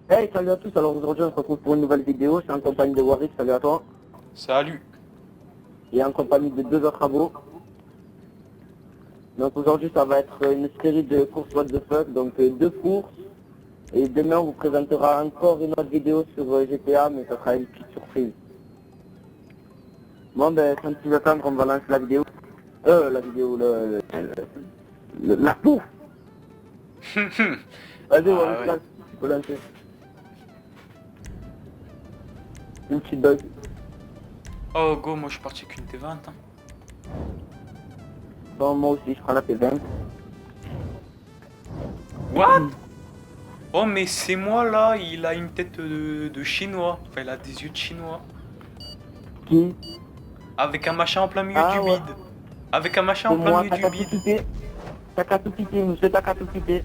Hey, salut à tous, alors aujourd'hui on se retrouve pour une nouvelle vidéo, je suis en compagnie de Warwick, salut à toi, Salut. et en compagnie de deux autres abos. Donc aujourd'hui ça va être une série de courses what the fuck, donc deux courses, et demain on vous présentera encore une autre vidéo sur GTA, mais ça sera une petite surprise. Bon ben sans plus attendre, on va lancer la vidéo. La vidéo, la course. Vas-y Ah Warwick, ouais. lance, tu peux lancer. Une petite bug. Oh go, moi je suis parti avec une T20. Hein. Bon moi aussi je prends la P20. What? Oh mais c'est moi là, il a une tête de chinois. Enfin il a des yeux de chinois. Qui? Avec un machin en plein milieu Ah du ouais, bide. Avec un machin c'est en plein moi, milieu t'as du qu'à tout bide. quitter. T'as qu'à tout quitter, monsieur, t'as qu'à tout quitter.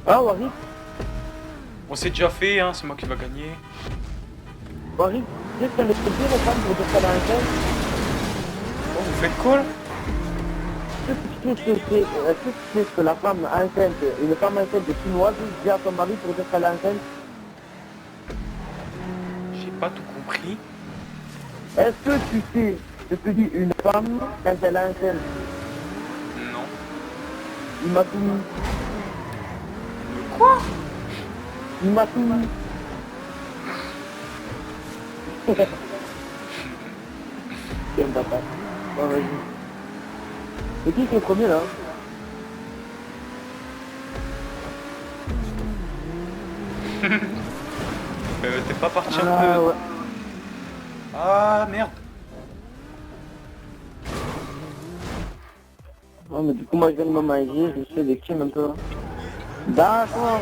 Ah, Warwick, On s'est déjà fait, hein, c'est moi qui va gagner. Warwick, tu sais que t'as le plaisir, les femmes, pour dire qu'elle a un tel. Oh, vous faites quoi là? Est-ce que tu sais que la femme enceinte, une femme enceinte de chinoise, dit à son mari pour dire qu'elle est enceinte? J'ai pas tout compris. Est-ce que tu sais ce que dit une femme quand elle est enceinte? Non. Il m'a tout mis. Quoi? Il m'a tout mis. Tiens, papa. Bon, vas-y. Et qui est le premier, là? T'es pas parti un Ah, peu. ouais. Ah merde. Ouais, mais du coup, moi, je viens de me manger, je fais des crimes un peu. D'accord.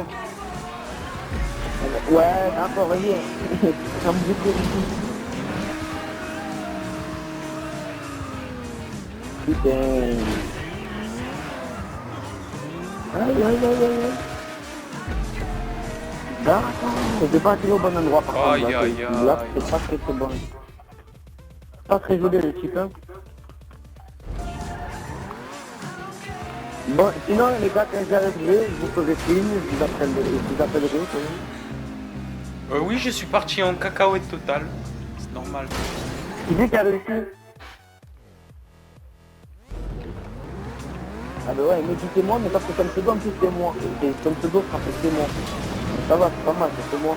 Ouais, d'accord, vas-y. Ça me boucle ici. Putain. Aïe, aïe, aïe, aïe, aïe. D'accord. J'ai pas atterri au bon endroit, par contre. Aïe Là, aïe là, aïe. c'est pas très très bon. Pas très joli, le type, hein. Bon, sinon, les gars, quand j'arriverai, je vous ferai signe, je vous appellerai. Oui, je suis parti en cacahuète totale. C'est normal. Qui dit qu'il a réussi? Ah bah ouais, mais dites-moi, mais parce que comme pseudo, en plus, c'est moi. Et comme pseudo, ça fait c'est moi. Ça va, c'est pas mal, c'est moi.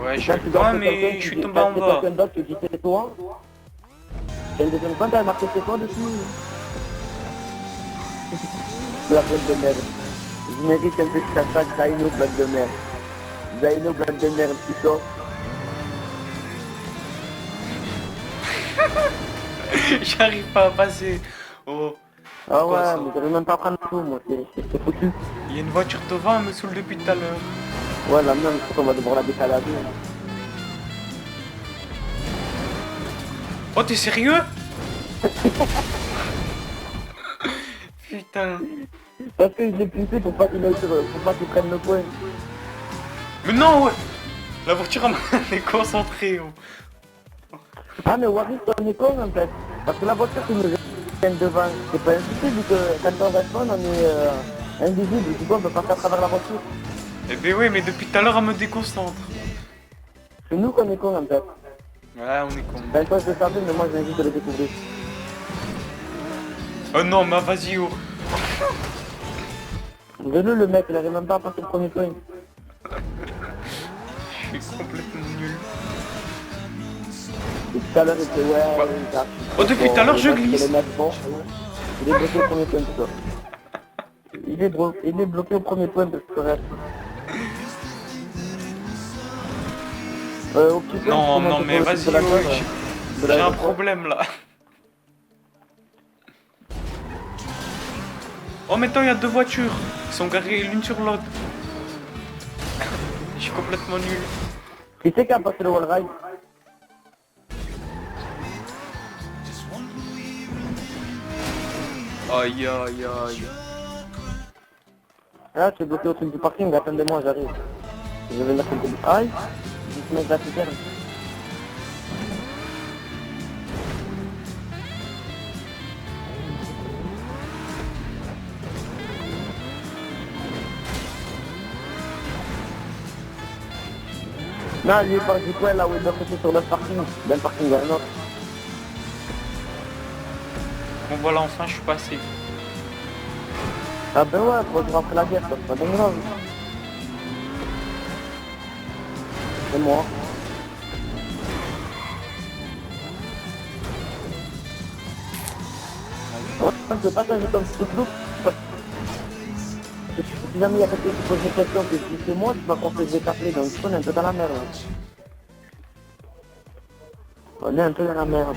Ouais, Et je quand suis tu dois loin, appeler quelqu'un, mais je tu suis dis, tombé quand en c'est bas. quelqu'un d'autre, tu dis c'est toi. Et le deuxième compte, elle a marqué c'est toi dessus. La blague de merde. Je mérite un petit hashtag Zaino blague de merde. Zaino blague de merde, putain. J'arrive pas à passer. Oh, c'est Ah quoi ouais, ça? mais j'arrive même pas à prendre tout, moi, c'est foutu. Il y a une voiture devant, elle me saoule depuis tout à l'heure. Ouais, la même, je crois qu'on va devoir la décaler. Oh, t'es sérieux? Putain. Parce que je l'ai poussé pour pas qu'il aille pour pas qu'il prenne le point. Mais non, ouais. La voiture, elle est concentrée. Oh. Ah mais Warwick, on est con en fait. Parce que la voiture qui nous vient devant, c'est pas un souci vu que quand on respawn, on est invisible. Du coup, on peut passer à travers la voiture. Eh ben oui, mais depuis tout à l'heure, elle me déconcentre. C'est nous qu'on est con en fait. Ouais, on est con. Ben toi je le savais, mais moi je viens juste de le découvrir. Oh non, mais vas-y, oh. Le mec, il arrive même pas à passer le premier point. Je suis complètement nul. Et tout à l'heure, il était ouais, Ouais. il a- Oh, depuis tout à l'heure, je parce que glisse. les mecs, bon, il est bloqué au premier point, tout ça. Il est bloqué au premier point parce que reste. Au petit point, tu Non, peux non, monter mais sur le site de vas-y, la oh, terre, de j'ai un l'aéroport. problème là. Oh, mais attends, il y a deux voitures. Ils sont garées l'une sur l'autre. Je suis complètement nul. Qui c'est qui a passé le wall ride? Aïe, aïe, aïe. Ah, tu es bloqué au truc du parking, attendez-moi, j'arrive. Je vais mettre le aïe. mec la citerne. Non, lui, il part du coin là où il doit passer sur le parking. D'un parking à un autre. Bon voilà, enfin je suis passé. Ah ben ouais, faut que je rentre la guerre, ça, c'est pas dingue grave. C'est moi. Ouais, je peux pas changer comme petit groupe. Si jamais il y a quelqu'un qui pose des questions que je dis c'est moi, tu vas penser que je vais t'appeler, donc on est un peu dans la merde. On est un peu dans la merde.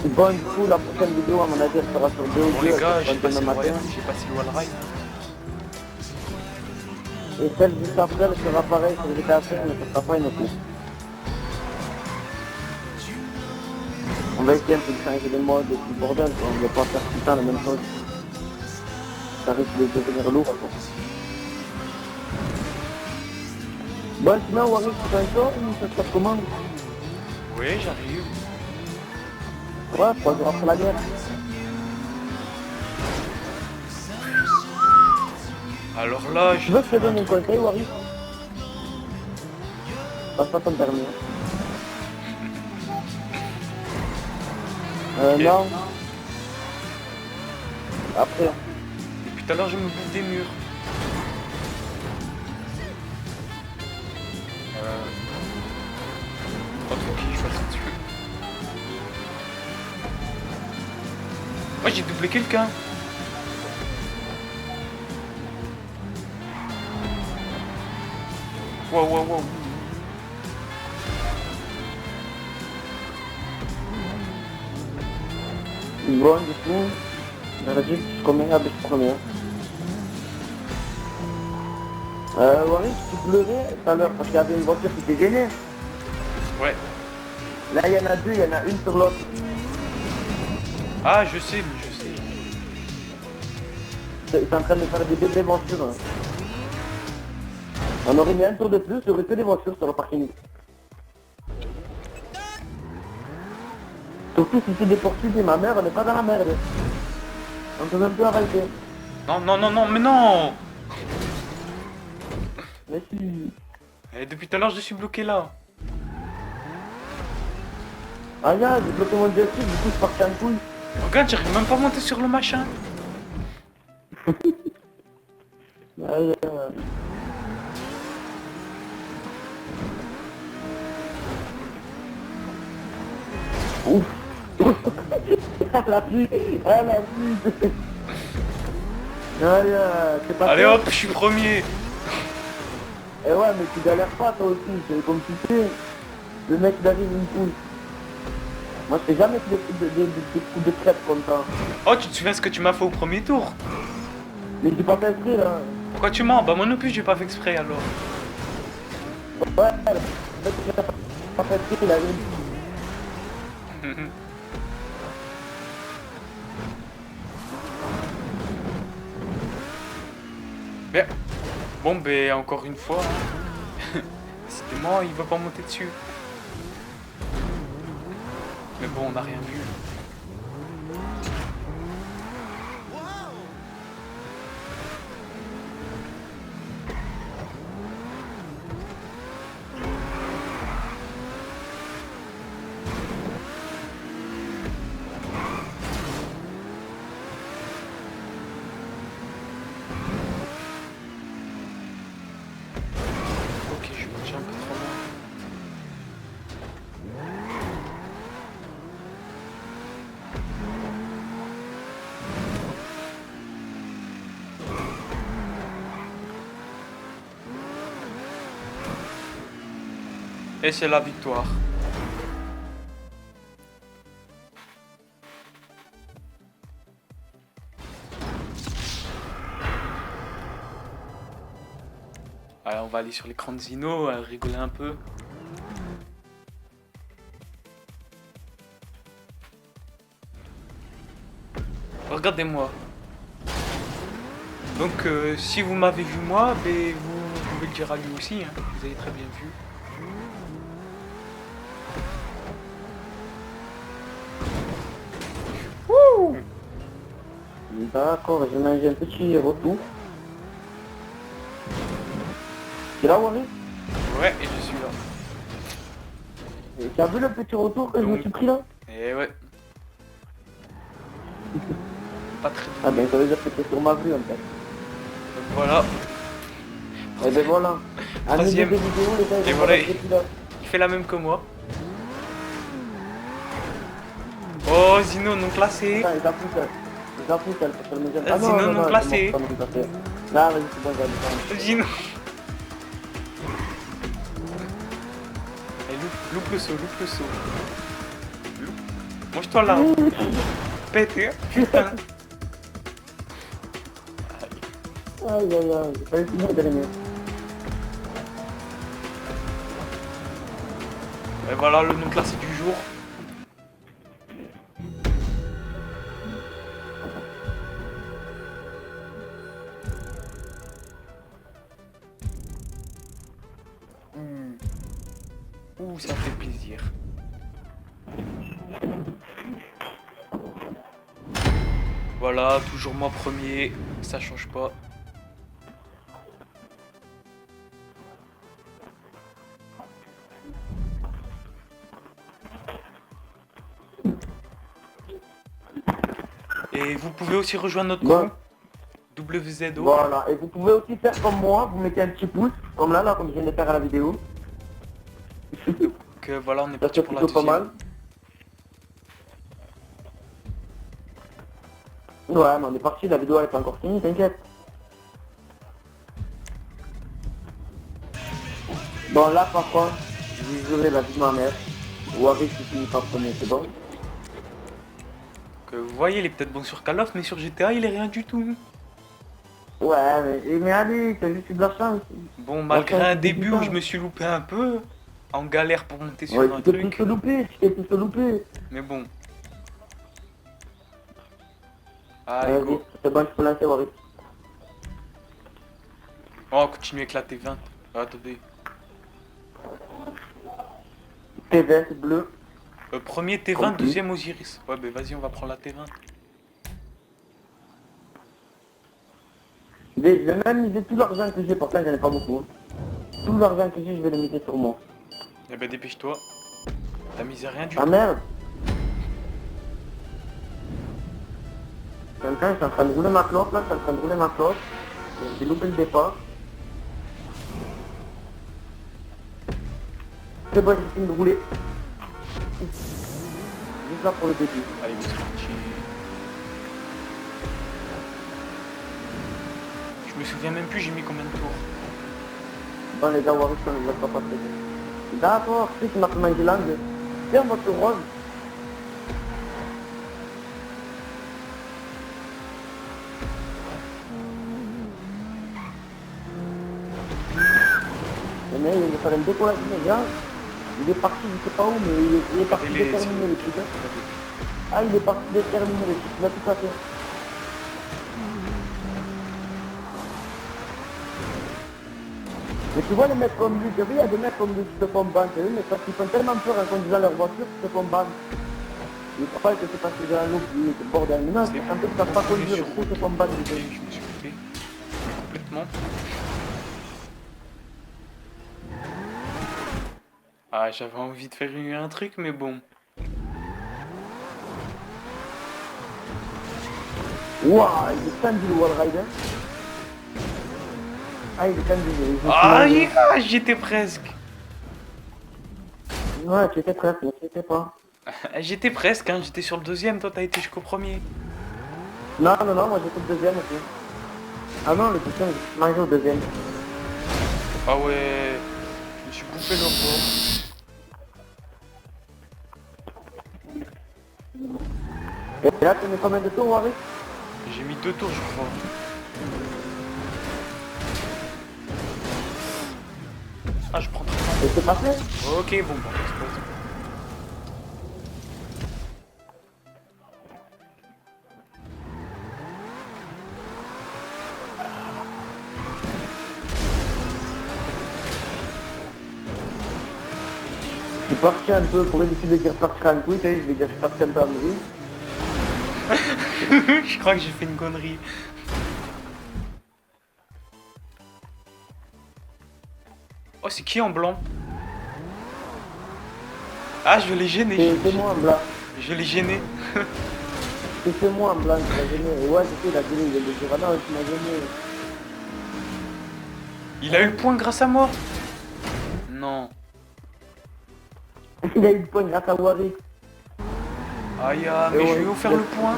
Bon, du coup, la prochaine vidéo, à mon avis, elle sera sur 2 ou Bon 2, les elle gars, sera j'ai passé demain le matin. Royal, j'ai passé le Wall Ride. Et celle juste après, elle sera pareille sur GTA 5, mais ça sera pas une autre. On va essayer un peu de changer les modes et tout le bordel, quoi. On va pas faire tout le temps la même chose. Ça risque de devenir lourd, quoi. Bon, sinon, Warwick, tu fais un tour ou ça se passe comment? Oui, j'arrive. Ouais, 3 jours après la guerre. Alors là, Tu je veux vais que je te faire un donne un truc. conseil, Warwick? Passe pas ton permis. Ok. Non. Après. Depuis tout à l'heure, je me bouffe des murs. Pas trop qui je passe dessus. Moi, j'ai doublé quelqu'un. Wow, wow, wow. Bon, du coup, j'aurais dit que je combien avec le premier. Warwick, tu pleurais tout à l'heure parce qu'il y avait une voiture qui t'est gênée. Ouais. Là, il y en a deux, il y en a une sur l'autre. Ah, je sais, mais je sais. Ils sont en train de faire des bébés voitures. Hein. On aurait mis un tour de plus, il y aurait que des voitures sur le parking. Surtout si c'est des poursuites et ma mère, elle n'est pas dans la merde. On peut même plus arrêter. Non, non, non, non, mais non. Mais si... Et depuis tout à l'heure, je suis bloqué là. Ah, là, j'ai bloqué mon jet ski, du coup, je partais en couille. Regarde, j'arrive même pas à monter sur le machin. Ouf. Elle a plu, elle a plu. C'est pas Allez toi. hop, je suis premier. Eh ouais, mais tu galères pas toi aussi, c'est comme tu sais. Le mec il arrive une couille. Moi je fais jamais que des coups de crêpe comme ça. Oh, tu te souviens ce que tu m'as fait au premier tour? Mais j'ai pas fait exprès là. Pourquoi tu mens? Bah moi non plus, j'ai pas fait exprès alors. Ouais, le mec il a pas fait exprès, il avait une... Mais bon, ben encore une fois, hein. C'était moi, il veut pas monter dessus. Mais bon, on n'a rien vu. Ok, je suis parti un peu trop loin. Et c'est la victoire. Allez, on va aller sur l'écran de Zino, rigoler un peu. regardez-moi. Donc si vous m'avez vu moi, ben, vous pouvez le dire à lui aussi, hein. Vous avez très bien vu. Wouh! D'accord, j'ai mangé un petit retour. C'est là, Wari? Ouais, et je suis là. Et tu as vu le petit retour que je me suis pris là? Et ouais. Pas très Ah doué. ben ça veut dire que t'es sur ma vue en fait. Donc voilà. Et ben voilà. Un milieu Troisième. des vidéos, les gars, Et ils vont voilà. voir le pilote. Il fait la même que moi. Oh, Zino non classé. Attends, ils appuient ça le deuxième. Ah non, Zino non, non non, classé. c'est bon, classé. Là, vas-y, c'est bon, j'ai Zino. Et loupe le saut, loupe le saut. Mange-toi là. Pété. Putain. Aïe, aïe, aïe, j'ai pas eu fini le dernier. Et voilà le non classé du jour. Ouh, ça fait plaisir. Voilà, toujours moi premier, ça change pas. Et vous pouvez aussi rejoindre notre Bon. groupe WZO. Voilà, et vous pouvez aussi faire comme moi, vous mettez un petit pouce, comme là, comme je viens de faire à la vidéo. Donc voilà, on est Ça parti c'est pour la plutôt pas deuxième. mal. Ouais, mais on est parti, la vidéo elle est pas encore finie, t'inquiète. Bon là par contre, je jouerai la vie de ma mère. Ou avec qui finit par premier, c'est bon. Que vous voyez, il est peut-être bon sur Call of, mais sur GTA, il est rien du tout. Ouais, mais allez, t'as juste eu de la chance. Bon, malgré Enfin, un c'est début putain. où je me suis loupé un peu, en galère pour monter sur Ouais, un tu t'es plus truc. se louper, tu t'es plus se louper. Mais bon. Allez, Vas-y, go. c'est bon, je peux lancer, Warwick. Oh, on continue avec la T20. Ah, attendez. T20 bleu. Premier T20, Compris. deuxième Osiris. Ouais, bah vas-y, on va prendre la T20. Je vais même miser tout l'argent que j'ai, pourtant j'en ai pas beaucoup. Tout l'argent que j'ai, je vais le miser sur moi. Eh ben dépêche-toi. T'as misé rien du Ah tout. merde. Quelqu'un, je suis en train de rouler ma clope là, je suis en train de rouler ma clope. J'ai loupé le départ. C'est bon, j'ai fini de rouler. Juste là pour le début. Allez, c'est parti. Je me souviens même plus, j'ai mis combien de tours. Bon les gars, Warwick, on ne va pas passer. D'accord, tu sais qui m'a fait manger l'angle. Tiens, votre rose. Le mec, il va faire un décollage immédiat. Il est parti, je sais pas où, mais il est parti Regardez-les, déterminer le truc. Hein. Ah, il est parti déterminer le truc, il a tout à fait. Mais tu vois les mecs comme lui, tu vois, il y a des mecs comme lui qui te font ban, tu sais, mais parce qu'ils font tellement peur en conduisant leur voiture qu'ils te font ban. Ils croient que c'est parce que j'ai un loup qui est bordel. Mais non, c'est quand tu ne savent pas conduire, ils te font ban. Ok, je me suis coupé. Complètement. Ah, j'avais envie de faire un truc, mais bon. Waouh, il est tendu le wall rider. Ah, il est tendu. Ah, j'étais presque. Ouais, tu étais presque, mais tu étais pas. J'étais presque, hein. J'étais sur le deuxième, toi t'as été jusqu'au premier. Non, non, non, moi j'étais le deuxième aussi. Ah non, le deuxième, j'ai mangé au deuxième. Ah ouais, je me suis bouffé le repos. Et là, tu mets combien de tours, Warwick? J'ai mis 2 tours, je crois. Ah, je prends 30. Et c'est passé? Ok, bon, bah, on se pose. suis parti un peu pour éviter de dire partir en couille, je vais dire je suis parti un peu en vrille. Je crois que j'ai fait une connerie. Oh, c'est qui en blanc? Ah, je l'ai gêné. C'est moi en blanc. Je l'ai gêné. C'est moi en blanc qui m'a gêné. Et ouais, je sais, il a gêné, il vient de dire ah non, tu m'as gêné. Il a eu le point grâce à moi. Non. Il a eu le point grâce à Warwick. Aïe, ah, mais je lui ai offert le point.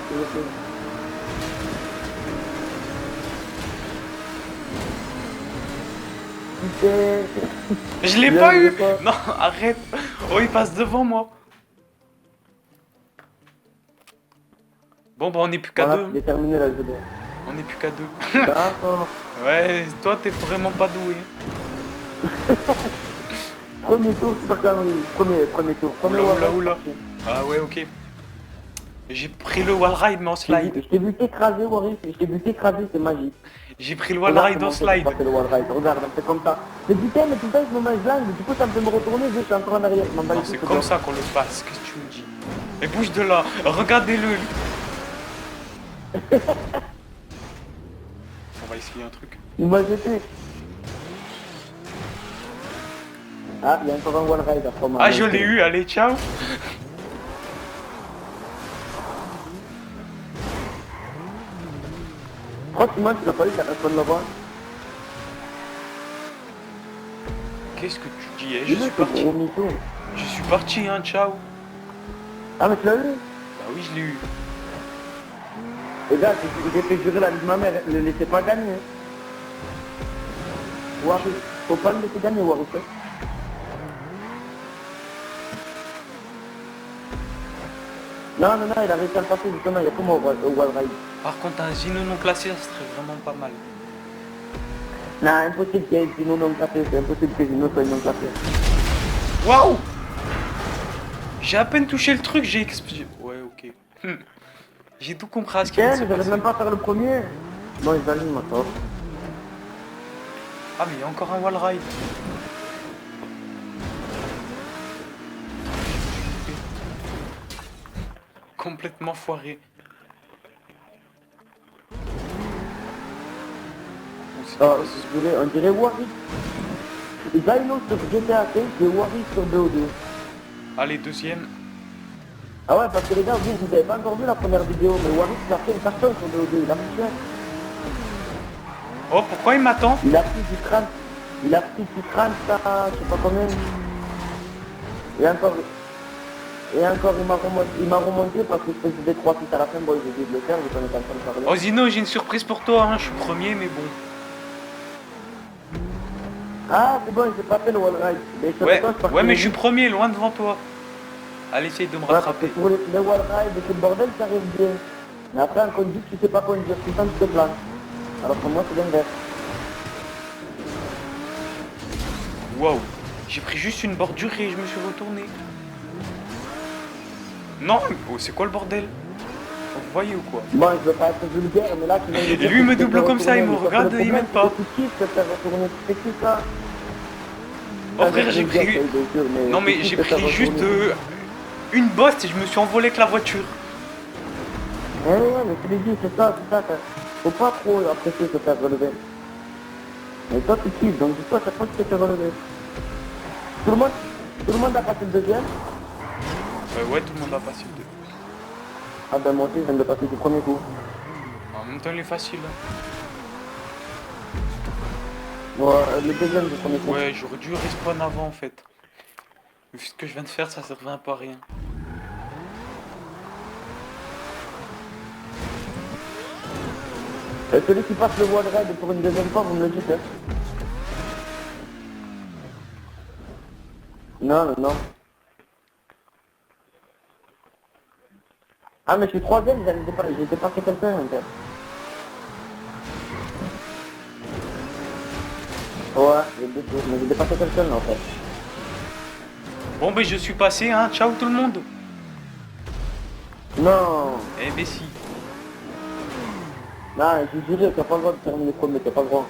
Putain. Je l'ai pas eu. Non, arrête. Oh, il passe devant moi. Bon, bah, on est plus qu'à Voilà, deux. j'ai terminé la jeu. On est plus qu'à deux. D'accord. Ouais, toi, t'es vraiment pas doué. Premier tour, c'est pas connerie. Premier tour. Premier Oula, wall oula, ride, oula. Ah ouais, ok. J'ai pris le wall ride, mais en slide. Je t'ai vu t'écraser, Warwick. Je t'ai vu t'écraser, c'est magique. J'ai pris le wall ride en slide. Le wall ride. Regarde, c'est comme ça. Mais putain, mais tout le temps, je me mange l'angle. Du coup, ça me fait me retourner. Je suis encore en arrière. Je m'en bats les Non, c'est couilles, comme c'est ça qu'on le passe. Qu'est-ce que tu me dis? Mais bouge de là. Regardez-le. On va essayer un truc. Il m'a jeté. Ah, il y a encore un wall ride après moi. Ah, je l'ai eu. Allez, ciao. Franchement, tu l'as pas eu, la personne là-bas. Qu'est-ce que tu dis? Je suis parti. Je suis parti, hein. Ciao. Ah, mais tu l'as eu? Bah oui, je l'ai eu. Les gars, j'ai fait jurer la vie de ma mère, ne laissez pas gagner. Warwick, faut pas le laisser gagner, Warwick. Non, non, non, il a réussi à le passer, justement, il y a comme au wall ride. Par contre, un Zino non classé, ça serait vraiment pas mal. Non, impossible qu'il y ait Zino non classé, c'est impossible que Zino soit non classé. Waouh! J'ai à peine touché le truc, j'ai explosé. Ouais, ok. J'ai tout compris à ce qui vient de se Tiens, j'arrive passer. même pas à faire le premier. Bon, il valide ma top. Ah, mais il y a encore un wall ride. Complètement foiré. Oh, je voulais, on dirait Warwick. Dino sur GTA 5 et Warwick sur BO2. Allez, deuxième. Ah ouais, parce que les gars, vous avez pas encore vu la première vidéo, mais Warwick il a fait une carton sur BO2, il a pris cher. Oh, pourquoi il m'attend? Il a pris du crâne, il a pris du crâne, ça, je sais pas combien. Et encore, il m'a remonté parce que je faisais des 3 6 à la fin, bon, j'ai dû le faire, je connais pas en train de parler. Oh, Zino, j'ai une surprise pour toi, hein. Je suis premier, mais bon. Ah, c'est bon, j'ai pas fait le wall ride. Mais je Ouais, pense parce ouais, que- mais je suis premier, loin devant toi. Allez, essaye de me Ouais, parce que rattraper. pour les wall ride, c'est le bordel, ça arrive bien. Mais après, en conduite, tu sais pas conduire, tout le temps tu te plains. Alors que moi, c'est l'inverse. Waouh. J'ai pris juste une bordure et je me suis retourné. Non, oh, c'est quoi le bordel? Vous voyez ou quoi? Bon, je veux pas être vulgaire, mais là, tu viens de dire lui, il que me tu te double fais comme ça, il me retourner, mais regarde, le il m'aime problème, pas. c'est que tu kiffes te faire retourner, tu fais tout ça. Oh frère, j'ai pris... Non mais j'ai pris juste une bosse et je me suis envolé avec la voiture. Ouais, ouais, mais je te l'ai dit, c'est ça. Faut pas trop apprécier se faire relever. Mais toi, tu kiffes, donc dis-toi, chaque fois que tu te fais relever. Tout le monde a passé le deuxième. Ouais, tout le monde a passé le deux. Ah ben moi aussi, je viens de passer du premier coup. En même temps, il est facile. Ouais, le deuxième du premier coup. Ouais, j'aurais dû respawn avant en fait. Vu ce que je viens de faire, ça servait un peu à rien. Celui qui passe le wall ride pour une deuxième fois, vous me le dites, hein. Non, non, non. Ah, mais je suis troisième, j'ai dépassé quelqu'un, en fait. Ouais, mais j'ai dépassé quelqu'un, là, en fait. Bon, ben je suis passé, hein. Ciao tout le monde. Non, Eh ben si. non, je dirais, t'as pas le droit de terminer premier, t'as pas le droit.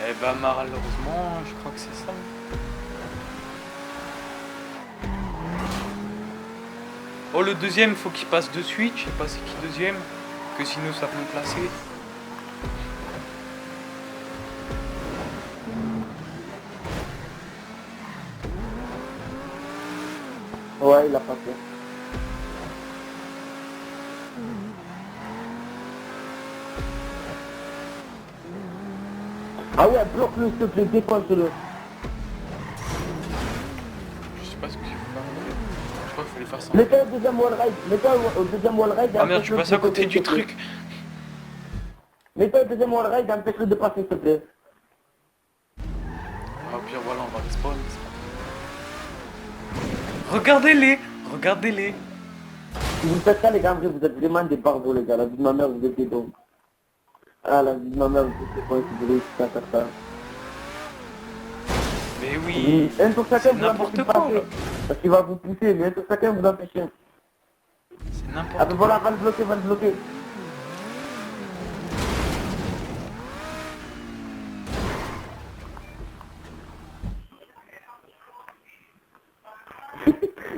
Eh ben malheureusement, je crois que c'est ça. Oh, le deuxième, faut qu'il passe de suite. Je sais pas c'est qui deuxième. Que sinon, ça peut me placer. Ouais, il a passé. Ah ouais, bloque-le, s'il te plaît, défonce-le. Je sais pas ce que j'ai fait. Je crois qu'il fallait faire ça. Mets-toi au deuxième wall ride. Mets-toi au deuxième wall ride. et Ah merde, tu empêche-le passes de à côté côté, du s'il te plaît. truc. Mets-toi au deuxième wall ride et empêche-le de passer, s'il te plaît. Ah, au pire, voilà, on va respawn. Regardez-les. Regardez-les. Si vous faites ça, les gars, en vrai, vous êtes vraiment des barbeaux, les gars. La vie de ma mère, vous êtes des dons. Ah, la vie de ma mère, vous êtes des cons, si vous réussissez à faire ça. Mais oui. Un tour chacun, C'est vous n'importe l'empêchez de quoi, passer. là. Parce qu'il va vous pousser, mais un tour chacun, vous l'empêchez. C'est Ah n'importe ben quoi. voilà, va le bloquer, va le bloquer.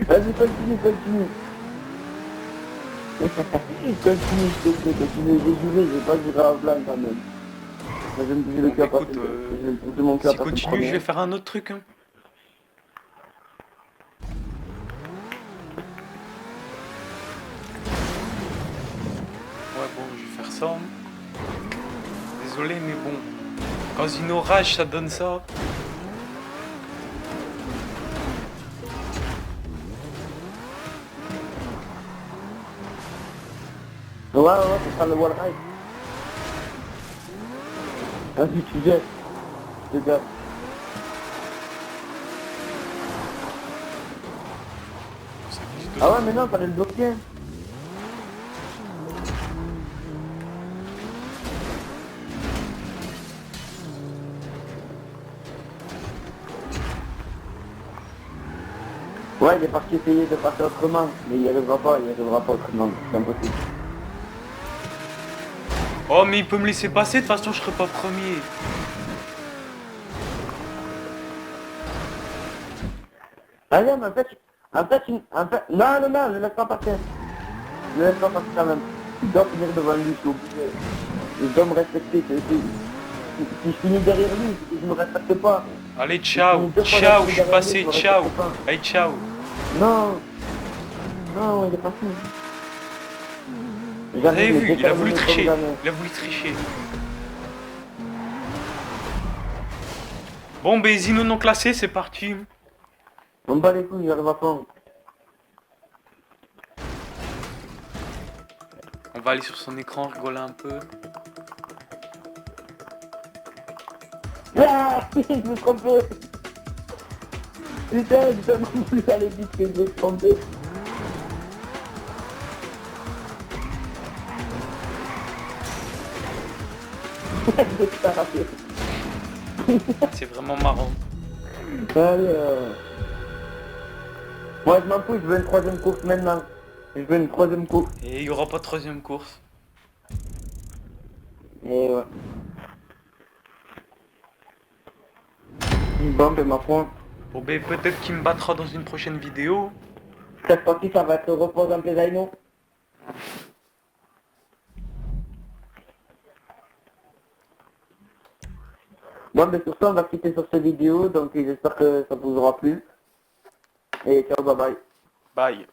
Vas-y, continue, continue. Continue, s'il te plaît, continue. J'ai juré, j'ai pas juré à blanc quand même. Mais je me dis le Bon, cul à bah, passer. écoute, Je me dis mon cul à si passer continue, je vais premier. faire un autre truc. Hein. Ouais, bon, je vais faire ça. Hein. Désolé, mais bon. Quand une orage, ça donne ça. Ouais, c'est ça le wall ride. Vas-y, tu jettes. Je te garde. Ça glisse Ah dedans. ouais, mais non, fallait le bloquer. Ouais, il est parti essayer de passer autrement, mais il n'y arrivera pas autrement, c'est impossible. Oh, mais il peut me laisser passer, de toute façon, je serai pas premier. Ah non, mais non, ne le laisse pas passer. Ne le laisse pas passer quand même. Tu dois finir devant lui, je suis obligé. Je dois me respecter, si je finis derrière lui, je ne me respecte pas. Allez, Si ciao. finis deux fois Ciao, derrière je suis lui, passé. me Ciao. respecte pas. Allez, ciao. Non, non, il est passé. Vous avez Jamais, vu, il a voulu déterminé comme tricher. jamais. Il a voulu tricher. Bon, ben, Zino non classé, c'est parti. On me bat les couilles, j'arrive à fond. On va aller sur son écran, rigoler un peu. Ah, je me suis trompé. Putain, j'ai tellement voulu aller vite que je me suis trompé. Je me suis arraché. C'est vraiment marrant. Allez, moi je m'en fous, je veux une troisième course maintenant. Je veux une troisième course. Et il y aura pas de troisième course. Et ouais. Bon, ben ma foi, Bon, ben, peut-être qu'il me battra dans une prochaine vidéo. cette partie ça va être repose en plaisaino. Bon, ben sur ça on va quitter sur cette vidéo, donc j'espère que ça vous aura plu. Et ciao, bye bye. Bye.